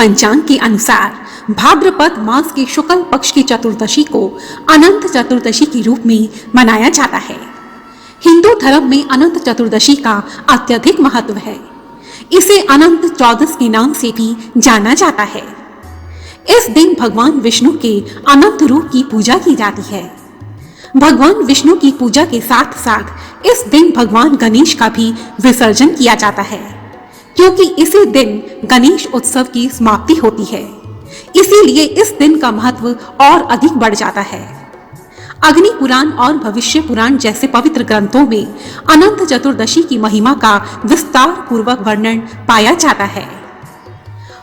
पंचांग के अनुसार भाद्रपद मास के शुक्ल पक्ष की चतुर्दशी को अनंत चतुर्दशी के रूप में मनाया जाता है। हिंदू धर्म में अनंत चतुर्दशी का अत्यधिक महत्व है। इसे अनंत चौदस के नाम से भी जाना जाता है। इस दिन भगवान विष्णु के अनंत रूप की पूजा की जाती है। भगवान विष्णु की पूजा के साथ साथ इस दिन भगवान गणेश का भी विसर्जन किया जाता है, क्योंकि इसी दिन गणेश उत्सव की समाप्ति होती है। इसीलिए इस दिन का महत्व और अधिक बढ़ जाता है। अग्नि पुराण और भविष्य पुराण जैसे पवित्र ग्रंथों में अनंत चतुर्दशी की महिमा का विस्तार पूर्वक वर्णन पाया जाता है।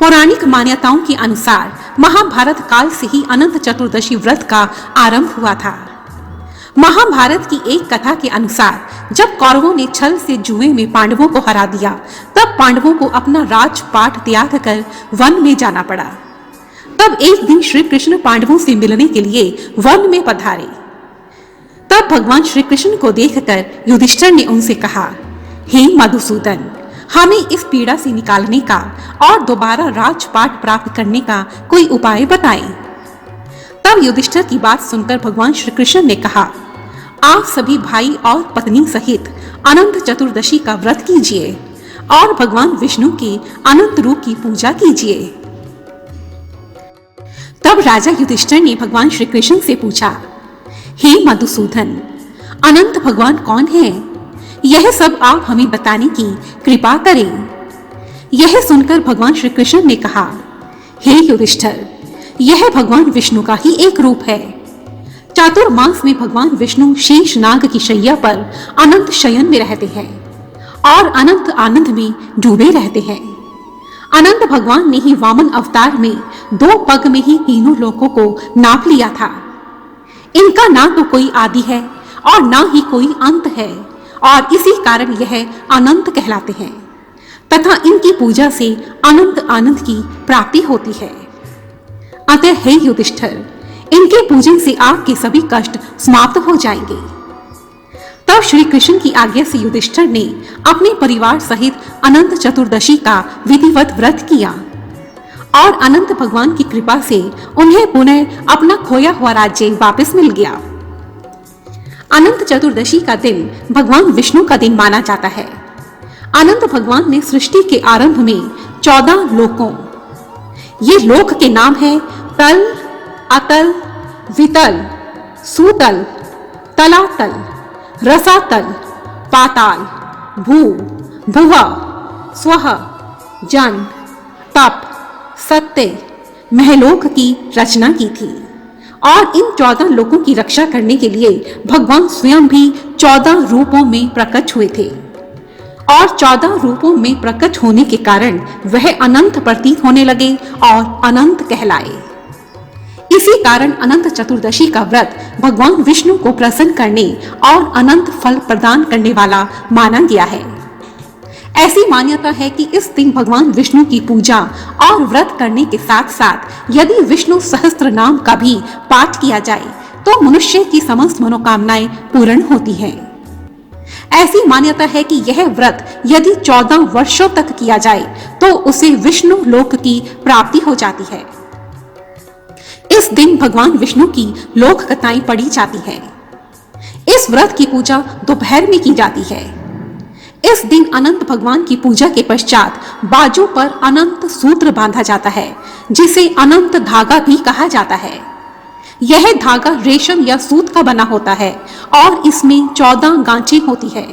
पौराणिक मान्यताओं के अनुसार महाभारत काल से ही अनंत चतुर्दशी व्रत का आरंभ हुआ था। महाभारत की एक कथा के अनुसार जब कौरवों ने छल से जुए में पांडवों को हरा दिया, तब पांडवों को अपना राजपाट त्याग कर वन में जाना पड़ा। तब एक दिन श्री कृष्ण पांडवों से मिलने के लिए वन में पधारे। तब भगवान श्री कृष्ण को देखकर युधिष्ठिर ने उनसे कहा, हे मधुसूदन, हमें इस पीड़ा से निकालने का और दोबारा राजपाट प्राप्त करने का कोई उपाय बताएं। तब युधिष्ठिर की बात सुनकर भगवान श्री कृष्ण ने कहा, आप सभी भाई और पत्नी सहित अनंत चतुर्दशी का व्रत कीजिए और भगवान विष्णु के अनंत रूप की पूजा कीजिए। तब राजा युधिष्ठिर ने भगवान श्री कृष्ण से पूछा, हे मधुसूदन, अनंत भगवान कौन है? यह सब आप हमें बताने की कृपा करें। यह सुनकर भगवान श्री कृष्ण ने कहा, हे युधिष्ठिर, यह भगवान विष्णु का ही एक रूप है। चातुर्मास में भगवान विष्णु शेष नाग की शैया पर अनंत शयन में रहते हैं और अनंत आनंद में डूबे रहते हैं। अनंत भगवान ने ही वामन अवतार में 2 पग में ही तीनों लोकों को नाप लिया था। इनका ना तो कोई आदि है और ना ही कोई अंत है, और इसी कारण यह अनंत कहलाते हैं तथा इनकी पूजा से अनंत आनंद की प्राप्ति होती है। अतः हे युधिष्ठिर, इनके पूजन से आपके सभी कष्ट समाप्त हो जाएंगे। तब श्री कृष्ण की आज्ञा से युधिष्ठिर ने अपने परिवार सहित अनंत चतुर्दशी का विधिवत व्रत किया और अनंत भगवान की कृपा से उन्हें पुनः अपना खोया हुआ राज्य वापस मिल गया। अनंत चतुर्दशी का दिन भगवान विष्णु का दिन माना जाता है। अनंत भगवान ने सृष्टि के आरंभ में 14 लोकों, ये लोक के नाम है तल, अतल, वितल, सूतल, तलातल, रसातल, पाताल, भू, भुवा, स्वह, जन, तप, सत्य, महलोक की रचना की थी। और इन 14 लोकों की रक्षा करने के लिए भगवान स्वयं भी 14 रूपों में प्रकट हुए थे, और 14 रूपों में प्रकट होने के कारण वह अनंत प्रतीत होने लगे और अनंत कहलाए। इसी कारण अनंत चतुर्दशी का व्रत भगवान विष्णु को प्रसन्न करने और अनंत फल प्रदान करने वाला माना गया है। ऐसी मान्यता है कि इस दिन भगवान विष्णु की पूजा और व्रत करने के साथ साथ यदि विष्णु सहस्त्र नाम का भी पाठ किया जाए तो मनुष्य की समस्त मनोकामनाएं पूर्ण होती हैं। ऐसी मान्यता है कि यह व्रत यदि 14 वर्षों तक किया जाए तो उसे विष्णु लोक की प्राप्ति हो जाती है। इस दिन भगवान विष्णु की लोक कथाएं पढ़ी जाती है। इस व्रत की पूजा दोपहर में की जाती है। इस दिन अनंत भगवान की पूजा के पश्चात बाजू पर अनंत सूत्र बांधा जाता है, जिसे अनंत धागा भी कहा जाता है। यह धागा रेशम या सूत का बना होता है और इसमें 14 गांचें होती है।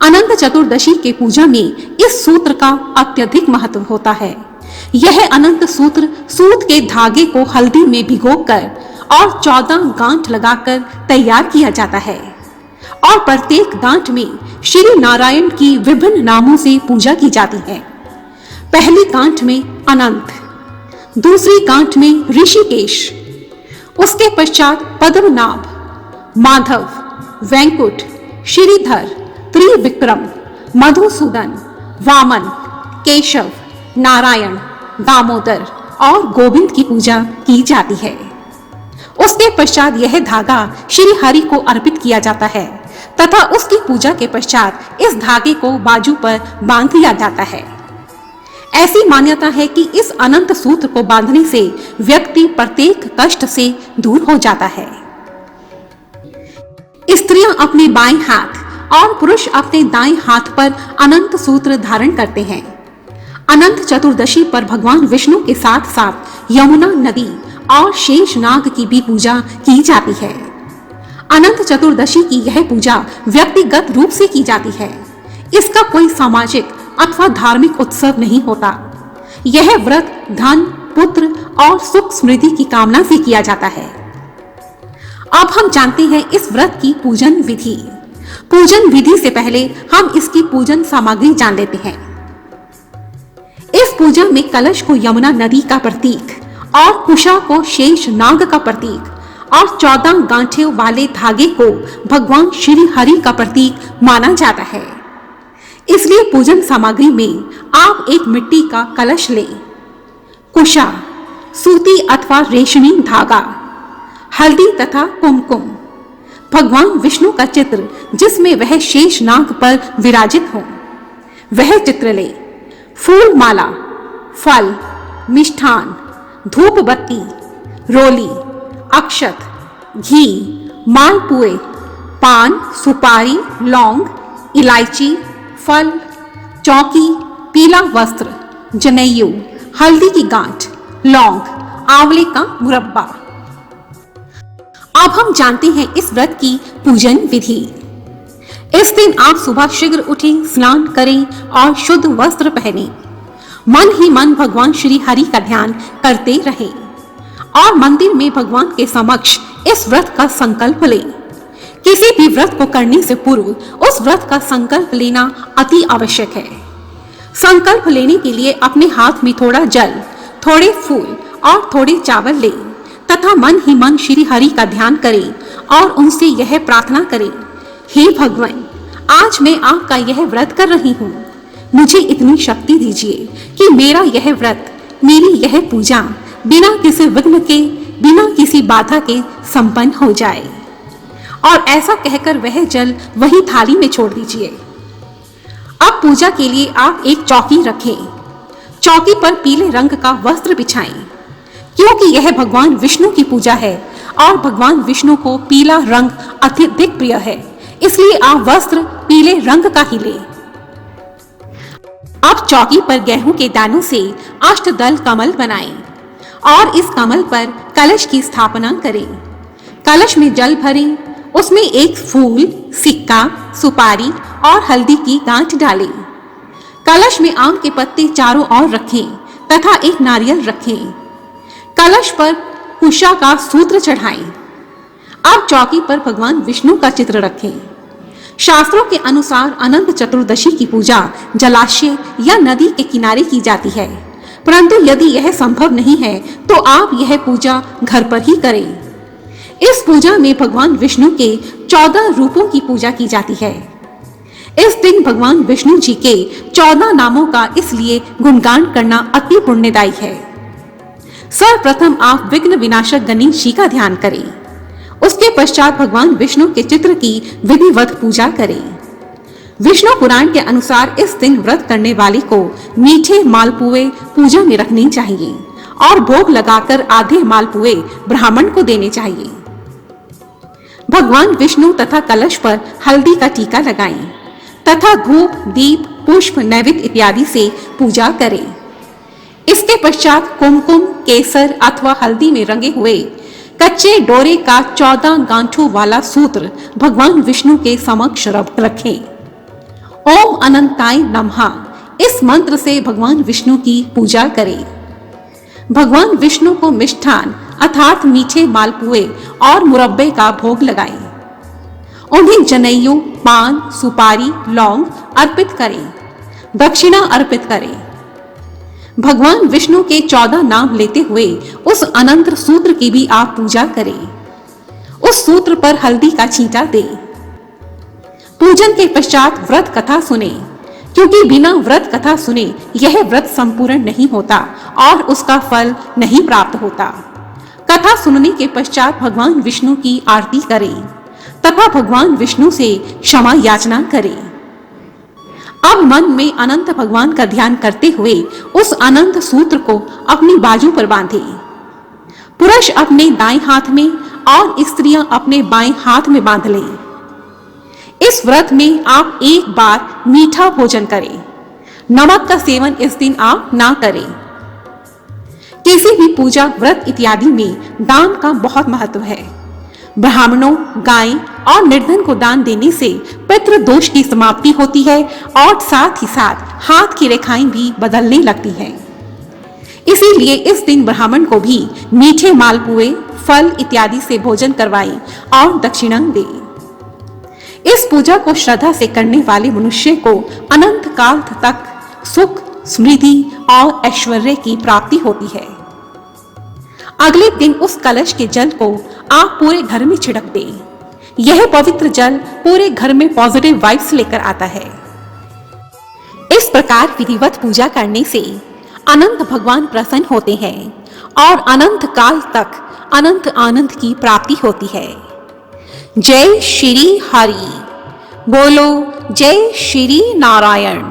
अनंत चतुर्दशी के पूजा में इस सूत्र का अत्यधिक महत्व होता है। यह अनंत सूत्र सूत के धागे को हल्दी में भिगोकर और 14 गांठ लगाकर तैयार किया जाता है, और प्रत्येक गांठ में श्री नारायण की विभिन्न नामों से पूजा की जाती है। पहली गांठ में अनंत, दूसरी गांठ में ऋषिकेश, उसके पश्चात पद्मनाभ, माधव, वैंकुट, श्रीधर, त्रिविक्रम, मधुसूदन, वामन, केशव, नारायण, दामोदर और गोविंद की पूजा की जाती है। उसके पश्चात यह धागा श्री हरि को अर्पित किया जाता है तथा उसकी पूजा के पश्चात इस धागे को बाजू पर बांध दिया जाता है। ऐसी मान्यता है कि इस अनंत सूत्र को बांधने से व्यक्ति प्रत्येक कष्ट से दूर हो जाता है। स्त्रियां अपने बाएं हाथ और पुरुष अपने दाएं हाथ पर अनंत सूत्र धारण करते हैं। अनंत चतुर्दशी पर भगवान विष्णु के साथ साथ यमुना नदी और शेष नाग की भी पूजा की जाती है। अनंत चतुर्दशी की यह पूजा व्यक्तिगत रूप से की जाती है। इसका कोई सामाजिक अथवा धार्मिक उत्सव नहीं होता। यह व्रत धन, पुत्र और सुख समृद्धि की कामना से किया जाता है। अब हम जानते हैं इस व्रत की पूजन विधि। पूजन विधि से पहले हम इसकी पूजन सामग्री जान लेते हैं। इस पूजा में कलश को यमुना नदी का प्रतीक और कुशा को शेष नाग का प्रतीक और 14 गांठों वाले धागे को भगवान श्री हरि का प्रतीक माना जाता है। इसलिए पूजन सामग्री में आप एक मिट्टी का कलश लें, कुशा, सूती अथवा रेशमी धागा, हल्दी तथा कुमकुम, भगवान विष्णु का चित्र जिसमें वह शेष नाग पर विराजित हो, वह चित्र ले, फूल माला, फल, मिष्ठान, धूप बत्ती, रोली, अक्षत, घी, मालपुए, पान, सुपारी, लौंग, इलायची, फल, चौकी, पीला वस्त्र, जनेऊ, हल्दी की गांठ, लौंग, आंवले का मुरब्बा। अब हम जानते हैं इस व्रत की पूजन विधि। इस दिन आप सुबह शीघ्र उठें, स्नान करें और शुद्ध वस्त्र पहनें। मन ही मन भगवान श्री हरि का ध्यान करते रहें और मंदिर में भगवान के समक्ष इस व्रत का संकल्प लें। किसी भी व्रत को करने से पूर्व उस व्रत का संकल्प लेना अति आवश्यक है। संकल्प लेने के लिए अपने हाथ में थोड़ा जल, थोड़े फूल और थोड़े चावल लें तथा मन ही मन श्री हरि का ध्यान करें और उनसे यह प्रार्थना करें, हे भगवान, आज मैं आपका यह व्रत कर रही हूँ। मुझे इतनी शक्ति दीजिए कि मेरा यह व्रत, मेरी यह पूजा बिना किसी विघ्न के, बिना किसी बाधा के संपन्न हो जाए। और ऐसा कहकर वह जल वही थाली में छोड़ दीजिए। अब पूजा के लिए आप एक चौकी रखें। चौकी पर पीले रंग का वस्त्र बिछाएं, क्योंकि यह भगवान विष्णु की पूजा है और भगवान विष्णु को पीला रंग अत्यधिक प्रिय है, इसलिए आप वस्त्र पीले रंग का ही लें। अब चौकी पर गेहूं के दानों से अष्टदल कमल बनाएं और इस कमल पर कलश की स्थापना करें। कलश में जल भरें, उसमें एक फूल, सिक्का, सुपारी और हल्दी की गांठ डालें। कलश में आम के पत्ते चारों ओर रखें तथा एक नारियल रखें। कलश पर कुशा का सूत्र चढ़ाएं। अब चौकी पर भगवान विष्णु का चित्र रखें। शास्त्रों के अनुसार अनंत चतुर्दशी की पूजा जलाशय या नदी के किनारे की जाती है, परंतु यदि यह संभव नहीं है तो आप यह पूजा घर पर ही करें। इस पूजा में भगवान विष्णु के 14 रूपों की पूजा की जाती है। इस दिन भगवान विष्णु जी के 14 नामों का इसलिए गुणगान करना अति पुण्यदायी है। सर्वप्रथम आप विघ्न विनाशक गणेश जी का ध्यान करें। उसके पश्चात भगवान विष्णु के चित्र की विधिवत पूजा करें। विष्णु पुराण के अनुसार इस दिन व्रत करने वाले को मीठे मालपुए पूजा में रखने चाहिए और भोग लगाकर आधे मालपुए ब्राह्मण को देने चाहिए। भगवान विष्णु तथा कलश पर हल्दी का टीका लगाएं तथा धूप, दीप, पुष्प, नैवेद्य इत्यादि से पूजा करें। इसके पश्चात कुमकुम, केसर अथवा हल्दी में रंगे हुए कच्चे डोरे का 14 गांठों वाला सूत्र भगवान विष्णु के समक्ष रखें। ओम अनंताय नमः इस मंत्र से भगवान विष्णु की पूजा करें। भगवान विष्णु को मिष्ठान अर्थात मीठे मालपुए और मुरब्बे का भोग लगाएं। उन्हें जनेऊ, पान, सुपारी, लौंग अर्पित करें, दक्षिणा अर्पित करें। भगवान विष्णु के 14 नाम लेते हुए उस अनंत सूत्र की भी आप पूजा करें। उस सूत्र पर हल्दी का छींटा दें। पूजन के पश्चात व्रत कथा सुने, क्योंकि बिना व्रत कथा सुने यह व्रत संपूर्ण नहीं होता और उसका फल नहीं प्राप्त होता। कथा सुनने के पश्चात भगवान विष्णु की आरती करें तथा भगवान विष्णु से क्षमा याचना करें। अब मन में अनंत भगवान का ध्यान करते हुए उस अनंत सूत्र को अपनी बाजू पर बांधे। पुरुष अपने दाएं हाथ में और स्त्रियां अपने बाएं हाथ में बांध लें। इस व्रत में आप एक बार मीठा भोजन करें। नमक का सेवन इस दिन आप ना करें। किसी भी पूजा, व्रत इत्यादि में दान का बहुत महत्व है। ब्राह्मणों, गाय और निर्धन को दान देने से पितृ दोष की समाप्ति होती है और साथ ही साथ हाथ की रेखाएं भी बदलने लगती हैं। इसीलिए इस दिन ब्राह्मण को भी मीठे मालपुए, फल इत्यादि से भोजन करवाएं और दक्षिणा दें। इस पूजा को श्रद्धा से करने वाले मनुष्य को अनंत काल तक सुख, समृद्धि और ऐश्वर्य की प्राप्ति होती है। अगले दिन उस कलश के जल को आप पूरे घर में छिड़क दें। यह पवित्र जल पूरे घर में पॉजिटिव वाइब्स लेकर आता है। इस प्रकार विधिवत पूजा करने से अनंत भगवान प्रसन्न होते हैं और अनंत काल तक अनंत आनंद की प्राप्ति होती है। जय श्री हरि बोलो, जय श्री नारायण।